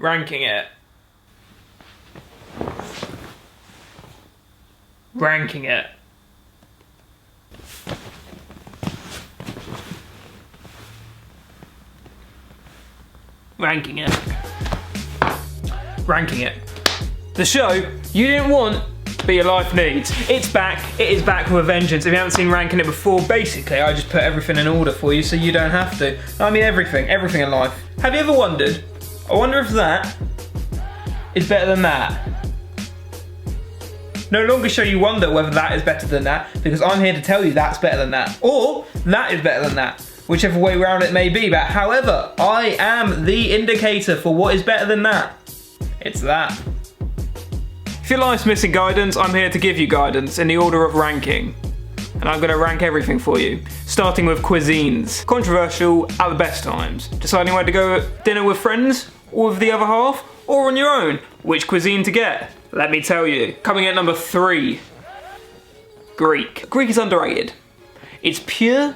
Ranking it. Ranking it. Ranking it. Ranking it. The show you didn't want, but your life needs. It's back. It is back with a vengeance. If you haven't seen Ranking It before, basically I just put everything in order for you so you don't have to. I mean everything in life. Have you ever wondered, I wonder if that is better than that? No longer shall you wonder whether that is better than that, because I'm here to tell you that's better than that. Or that is better than that. Whichever way round it may be, but however, I am the indicator for what is better than that. It's that. If your life's missing guidance, I'm here to give you guidance in the order of ranking. And I'm going to rank everything for you, starting with cuisines. Controversial at the best times. Deciding where to go dinner with friends, or with the other half, or on your own. Which cuisine to get? Let me tell you. Coming at number 3. Greek. Greek is underrated. It's pure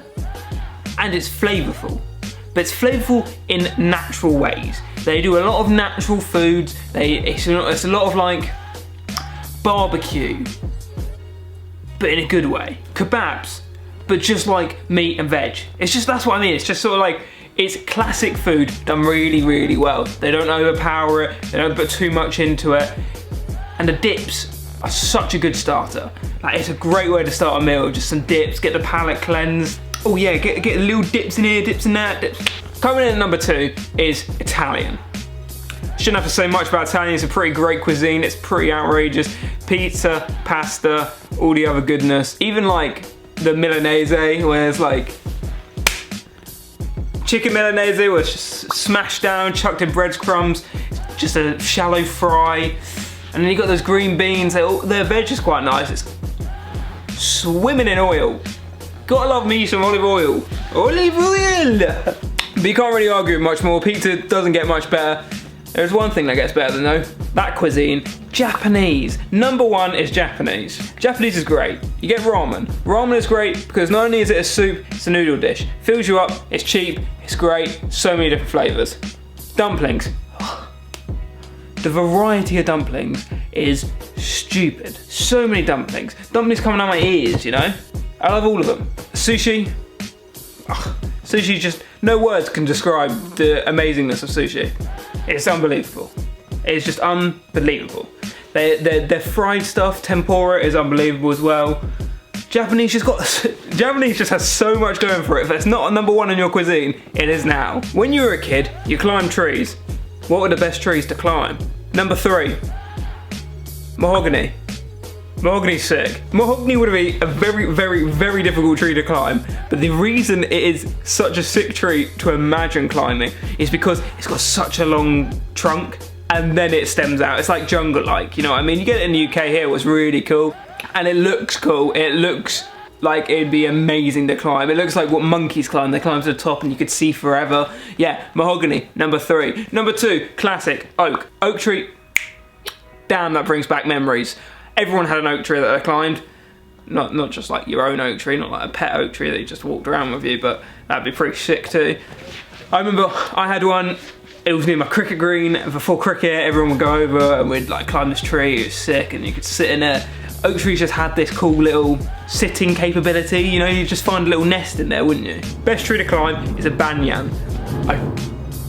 and it's flavourful. But it's flavourful in natural ways. They do a lot of natural foods. It's a lot of like barbecue, but in a good way. Kebabs, but just like meat and veg. That's what I mean. It's just sort of like, it's classic food done really, really well. They don't overpower it, they don't put too much into it. And the dips are such a good starter. Like, it's a great way to start a meal, just some dips, get the palate cleansed. Oh yeah, get little dips in here, dips in that, dips. Coming in at number 2 is Italian. Shouldn't have to say much about Italian, it's a pretty great cuisine, it's pretty outrageous. Pizza, pasta, all the other goodness. Even like the Milanese, where it's like chicken Milanese where it's just smashed down, chucked in breadcrumbs, just a shallow fry. And then you got those green beans, their veg is quite nice. It's swimming in oil. Gotta love me some olive oil. Olive oil! But you can't really argue much more. Pizza doesn't get much better. There's one thing that gets better than though, that cuisine, Japanese. Number 1 is Japanese. Japanese is great. You get ramen. Ramen is great because not only is it a soup, it's a noodle dish. Fills you up, it's cheap, it's great, so many different flavours. Dumplings. The variety of dumplings is stupid. So many dumplings. Dumplings coming out my ears, you know? I love all of them. Sushi. Sushi, just no words can describe the amazingness of sushi. It's unbelievable. It's just unbelievable. Their fried stuff, tempura, is unbelievable as well. Japanese just has so much going for it. If it's not a number 1 in your cuisine, it is now. When you were a kid, you climbed trees. What were the best trees to climb? Number 3, mahogany. Mahogany's sick. Mahogany would be a very, very, very difficult tree to climb, but the reason it is such a sick tree to imagine climbing is because it's got such a long trunk and then it stems out. It's like jungle-like, you know what I mean? You get it in the UK here, what's really cool, and it looks cool. It looks like it'd be amazing to climb. It looks like what monkeys climb. They climb to the top and you could see forever. Yeah, mahogany, number 3. Number 2, classic, oak. Oak tree, damn, that brings back memories. Everyone had an oak tree that they climbed. Not just like your own oak tree, not like a pet oak tree that you just walked around with you, but that'd be pretty sick too. I remember I had one, it was near my cricket green. Before cricket, everyone would go over and we'd like climb this tree. It was sick and you could sit in it. Oak trees just had this cool little sitting capability, you know, you just find a little nest in there, wouldn't you? Best tree to climb is a banyan. I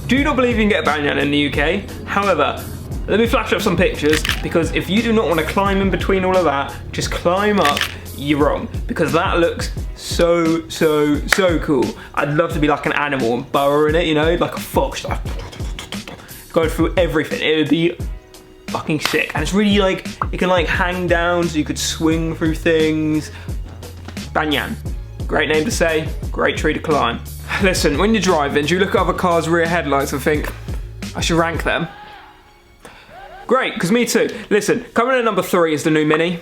do not believe you can get a banyan in the UK. However, let me flash up some pictures, because if you do not want to climb in between all of that, just climb up, you're wrong. Because that looks so, so, so cool. I'd love to be like an animal and burrow in it, you know, like a fox. Going through everything, it would be fucking sick. And it's really like, it can like hang down so you could swing through things. Banyan, great name to say, great tree to climb. Listen, when you're driving, do you look at other cars' rear headlights and think, I should rank them? Great, because me too. Listen, coming in at number 3 is the new Mini.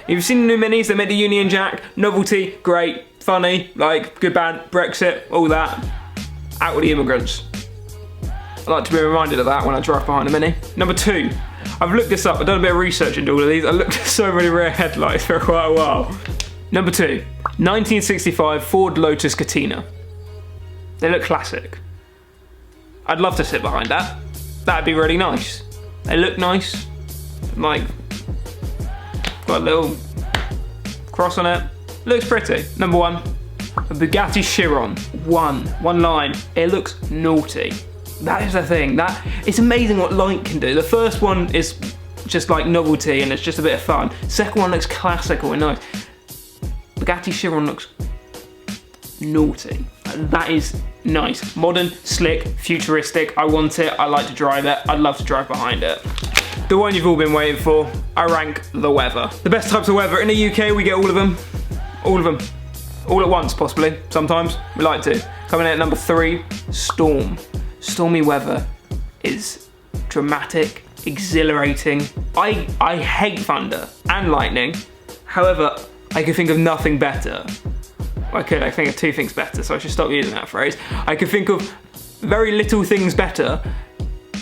You've seen the new Minis, they made the Union Jack, novelty, great, funny, like, good bad, Brexit, all that. Out with the immigrants. I like to be reminded of that when I drive behind a Mini. Number 2, I've looked this up, I've done a bit of research into all of these, I looked at so many rear headlights for quite a while. Number 2, 1965 Ford Lotus Katina. They look classic. I'd love to sit behind that. that'd be really nice. They look nice, like, got a little cross on it. Looks pretty. Number 1, a Bugatti Chiron. One line. It looks naughty. That is the thing. It's amazing what light can do. The first one is just like novelty and it's just a bit of fun. Second one looks classical and nice. Bugatti Chiron looks naughty. That is nice. Modern, slick, futuristic. I want it. I like to drive it. I'd love to drive behind it. The one you've all been waiting for. I rank the weather. The best types of weather. In the UK, we get all of them. All of them. All at once, possibly. Sometimes. We like to. Coming in at number 3, storm. Stormy weather is dramatic, exhilarating. I hate thunder and lightning. However, I could think of nothing better. I think of 2 things better, so I should stop using that phrase. I could think of very little things better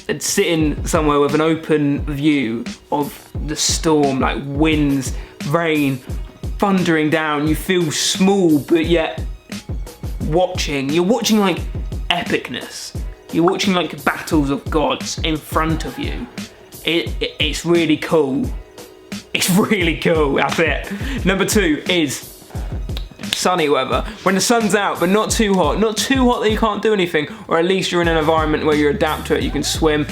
than sitting somewhere with an open view of the storm, like winds, rain, thundering down. You feel small, but yet you're watching like epicness. You're watching like battles of gods in front of you. It's really cool. It's really cool, that's it. Number 2 is sunny weather. When the sun's out, but not too hot. Not too hot that you can't do anything, or at least you're in an environment where you adapt to it, you can swim.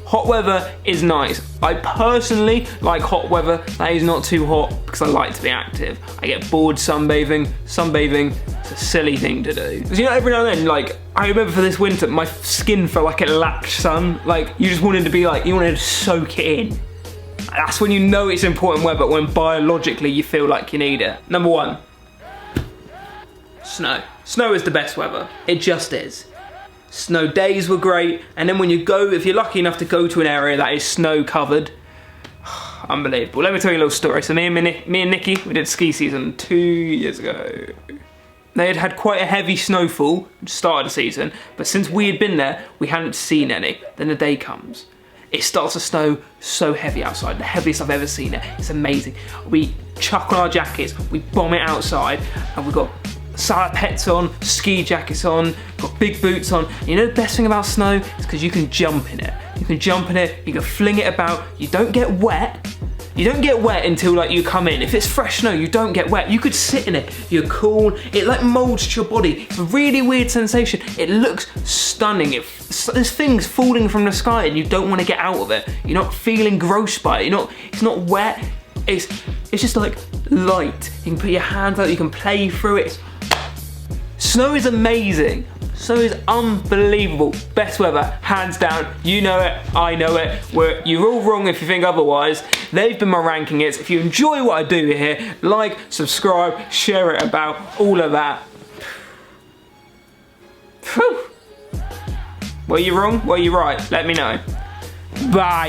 Hot weather is nice. I personally like hot weather that is not too hot because I like to be active. I get bored sunbathing. Sunbathing is a silly thing to do. Because you know, every now and then, like, I remember for this winter, my skin felt like it lacked sun. Like, you just wanted to be like, you wanted to soak it in. That's when you know it's important weather, when biologically you feel like you need it. Number 1. Snow. Snow is the best weather. It just is. Snow days were great, and then when you go, if you're lucky enough to go to an area that is snow covered, unbelievable. Let me tell you a little story. So me and Nikki, we did ski season 2 years ago. They had had quite a heavy snowfall at the start of the season, but since we had been there, we hadn't seen any. Then the day comes. It starts to snow so heavy outside, the heaviest I've ever seen it. It's amazing. We chuck on our jackets, we bomb it outside, and we've got salopettes on, ski jackets on, got big boots on. And you know the best thing about snow is because you can jump in it. You can jump in it, you can fling it about, you don't get wet. You don't get wet until like you come in. If it's fresh snow, you don't get wet. You could sit in it, you're cool. It like molds to your body. It's a really weird sensation. It looks stunning. There's things falling from the sky and you don't want to get out of it. You're not feeling gross by it. It's not wet. It's just like light. You can put your hands out, you can play through it. Snow is amazing. Snow is unbelievable. Best weather, hands down. You know it, I know it. You're all wrong if you think otherwise. They've been my ranking hits. If you enjoy what I do here, like, subscribe, share it about, all of that. Whew. Were you wrong? Were you right? Let me know. Bye.